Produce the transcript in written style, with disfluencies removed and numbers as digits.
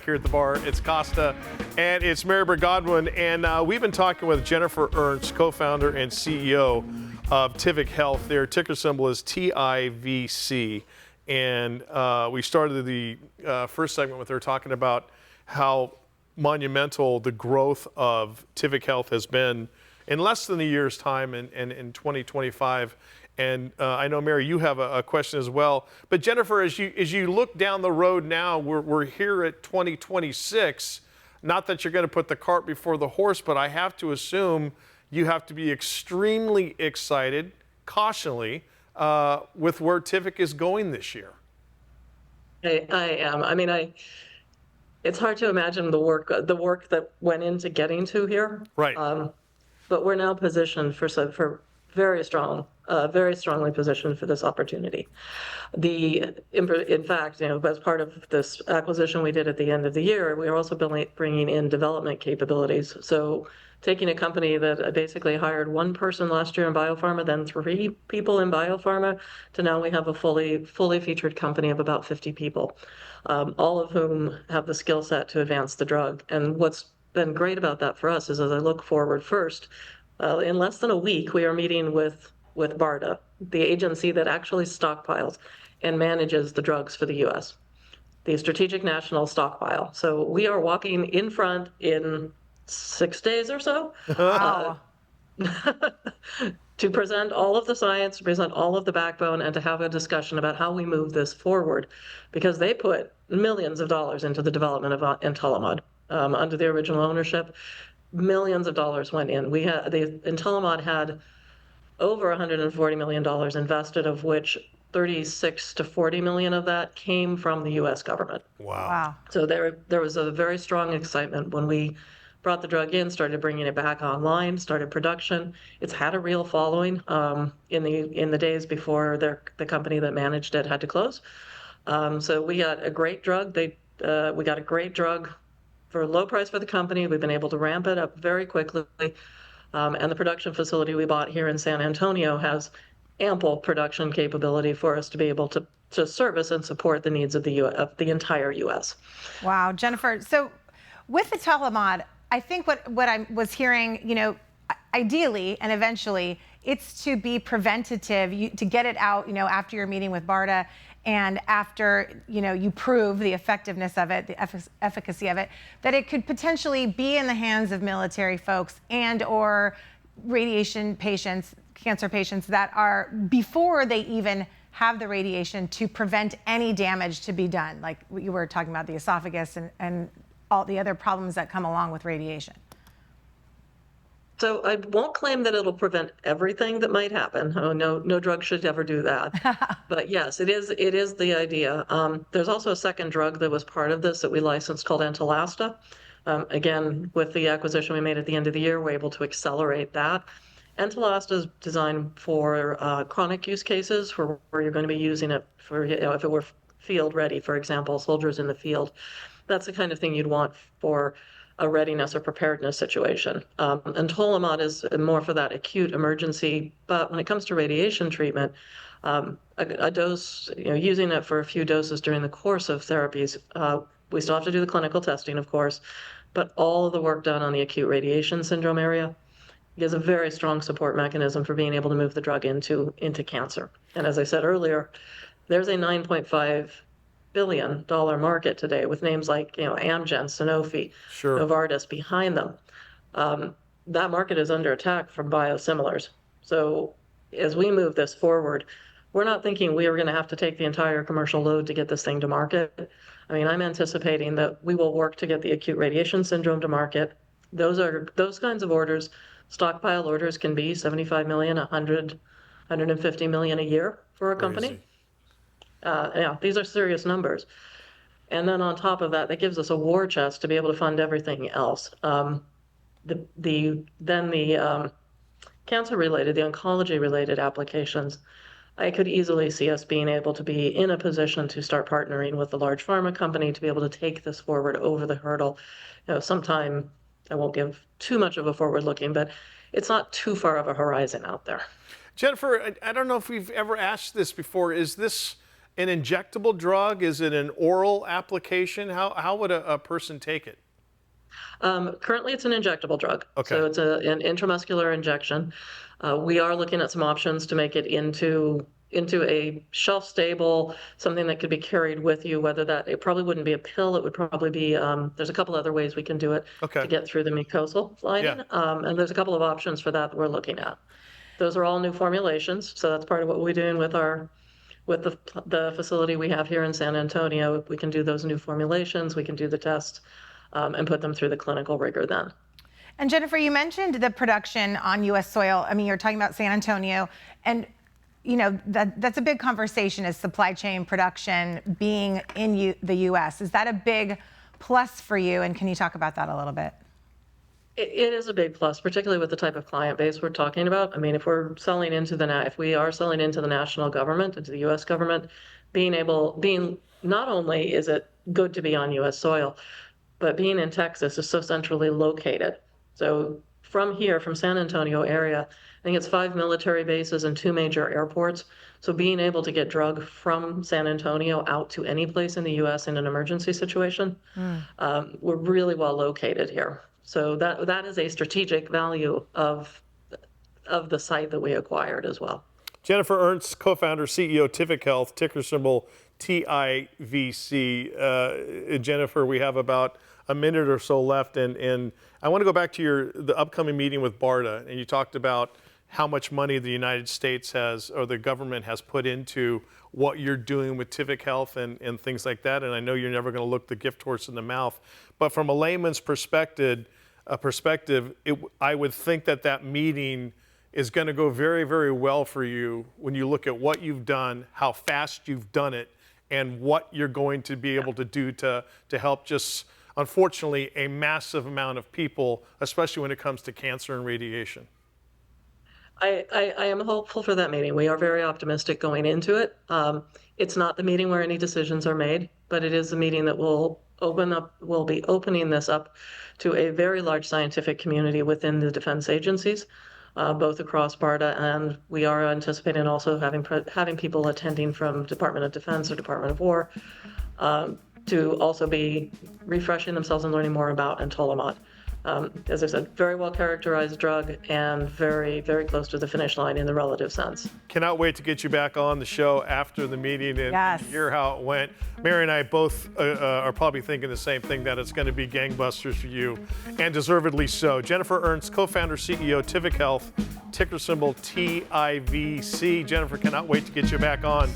Here at the bar. It's Costa and it's Marybeth Godwin, and we've been talking with Jennifer Ernst, co-founder and CEO of Tivic Health. Their ticker symbol is TIVC, and we started the first segment with her talking about how monumental the growth of Tivic Health has been in less than a year's time in 2025. And I know, Mary, you have a question as well. But Jennifer, as you look down the road now, we're here at 2026. Not that you're going to put the cart before the horse, but I have to assume you have to be extremely excited, cautiously, with where Tivic is going this year. I am. I mean, it's hard to imagine the work that went into getting to here. Right. But we're now positioned for very strongly positioned for this opportunity. In fact, as part of this acquisition we did at the end of the year, we are also bringing in development capabilities. So taking a company that basically hired one person last year in biopharma, then 3 people in biopharma, to now we have a fully featured company of about 50 people, all of whom have the skill set to advance the drug. And what's been great about that for us is, as I look forward first, in less than a week, we are meeting with BARDA, the agency that actually stockpiles and manages the drugs for the U.S., the Strategic National Stockpile. So we are walking in front in 6 days or so. Wow. To present all of the science, to present all of the backbone, and to have a discussion about how we move this forward, because they put millions of dollars into the development of Entolimod under the original ownership. Millions of dollars went in. Entolimod had over $140 million invested, of which 36 to 40 million of that came from the U.S. government. Wow. So there was a very strong excitement when we brought the drug in, started bringing it back online, started production. It's had a real following in the days before the company that managed it had to close. So we got a great drug. We got a great drug for a low price for the company. We've been able to ramp it up very quickly. And the production facility we bought here in San Antonio has ample production capability for us to be able to service and support the needs of the entire U.S. Wow, Jennifer. So with Entolimod, I think what I was hearing, ideally and eventually, it's to be preventative, to get it out, after your meeting with BARDA, and after, you prove the effectiveness of it, the efficacy of it, that it could potentially be in the hands of military folks and or radiation patients, cancer patients that are, before they even have the radiation, to prevent any damage to be done, like you were talking about the esophagus and all the other problems that come along with radiation. So I won't claim that it'll prevent everything that might happen. Oh, no drug should ever do that. But yes, it is the idea. There's also a second drug that was part of this that we licensed called Entolimod. Again, with the acquisition we made at the end of the year, we're able to accelerate that. Entolimod is designed for chronic use cases, where you're going to be using it for, if it were field ready, for example, soldiers in the field. That's the kind of thing you'd want for a readiness or preparedness situation. Entolimod is more for that acute emergency, but when it comes to radiation treatment, a dose, using it for a few doses during the course of therapies, we still have to do the clinical testing, of course, but all of the work done on the acute radiation syndrome area is a very strong support mechanism for being able to move the drug into cancer. And as I said earlier, there's a $9.5 billion market today with names like Amgen, Sanofi, Sure. Novartis behind them. That market is under attack from biosimilars. So as we move this forward, we're not thinking we are going to have to take the entire commercial load to get this thing to market. I mean, I'm anticipating that we will work to get the acute radiation syndrome to market. Those kinds of orders, stockpile orders, can be 75 million, 100, 150 million a year for a company. Crazy. These are serious numbers. And then on top of that, that gives us a war chest to be able to fund everything else. The cancer-related, the oncology-related applications, I could easily see us being able to be in a position to start partnering with a large pharma company to be able to take this forward over the hurdle. Sometime, I won't give too much of a forward looking, but it's not too far of a horizon out there. Jennifer, I don't know if we've ever asked this before. Is this an injectable drug? Is it an oral application? How would a person take it? Currently, it's an injectable drug. Okay. So it's an intramuscular injection. We are looking at some options to make it into a shelf-stable, something that could be carried with you, whether that, it probably wouldn't be a pill, it would probably be, there's a couple other ways we can do it Okay. to get through the mucosal lining. And there's a couple of options for that we're looking at. Those are all new formulations, so that's part of what we're doing with the facility we have here in San Antonio. We can do those new formulations, we can do the test, and put them through the clinical rigor then. And Jennifer, you mentioned the production on U.S. soil. I mean, you're talking about San Antonio, and you know that's a big conversation, is supply chain production being in the U.S. Is that a big plus for you? And can you talk about that a little bit? It is a big plus, particularly with the type of client base we're talking about. I mean, if we are selling into the national government, into the U.S. government, being not only is it good to be on U.S. soil, but being in Texas is so centrally located. So from here, from San Antonio area, I think it's 5 military bases and 2 major airports. So being able to get drug from San Antonio out to any place in the U.S. in an emergency situation, we're really well located here. So that is a strategic value of the site that we acquired as well. Jennifer Ernst, co-founder, CEO, Tivic Health, ticker symbol TIVC. Jennifer, we have about a minute or so left, and I want to go back to the upcoming meeting with BARDA, and you talked about how much money the United States has, or the government has put into what you're doing with Tivic Health and things like that. And I know you're never going to look the gift horse in the mouth, but from a layman's perspective, I would think that meeting is going to go very, very well for you when you look at what you've done, how fast you've done it, and what you're going to be able to do to help just, unfortunately, a massive amount of people, especially when it comes to cancer and radiation. I am hopeful for that meeting. We are very optimistic going into it. It's not the meeting where any decisions are made, but it is a meeting that will be opening this up to a very large scientific community within the defense agencies, both across BARDA, and we are anticipating also having people attending from Department of Defense or Department of War to also be refreshing themselves and learning more about Entolimod. As I said, very well characterized drug and very, very close to the finish line in the relative sense. Cannot wait to get you back on the show after the meeting and hear how it went. Mary and I both are probably thinking the same thing, that it's going to be gangbusters for you, and deservedly so. Jennifer Ernst, co-founder, CEO, Tivic Health, ticker symbol TIVC. Jennifer, cannot wait to get you back on.